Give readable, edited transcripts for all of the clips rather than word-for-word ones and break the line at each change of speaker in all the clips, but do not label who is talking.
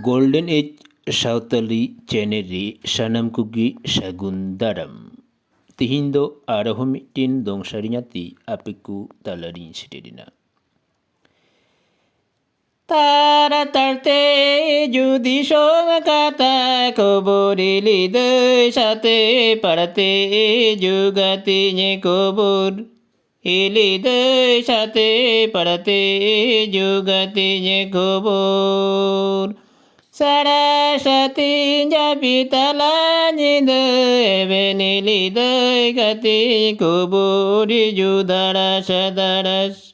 Golden Age Sautali Cheneri Sanam Kugi Sagun Daram Tihindo Arahomitin Dong Sarinyati Apiku Talarin Sitirina Tara tarte judi song kata kuburi de sate parate jugati nye kubur Ilide sate parate jugati nye kubur Sarasati japitala nide ebenilide gati kuburi judara sadaras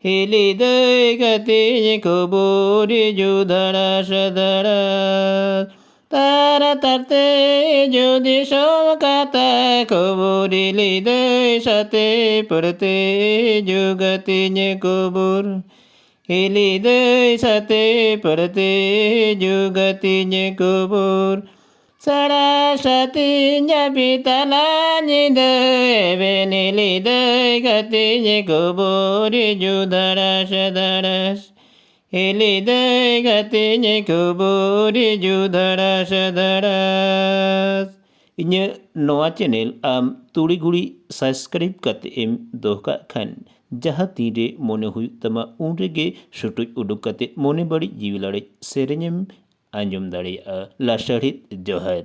Hilidai gati kuburi judara sadaras Tara tarte judi sokata kuburi lidai sate purte jugati nye kubur Hilidai sate purte jugati nye kubur Sarasati japitala nide ebenilide gati nye kuburi judara sadaras Hilidai gati nye kuburi judara sadaras Inya Noah channel turi guri subscribe kate dohka khan jaha tire mone hui tama unrege shutui uduk kate mone bari jibilare serenyem anjum dare lasharit johar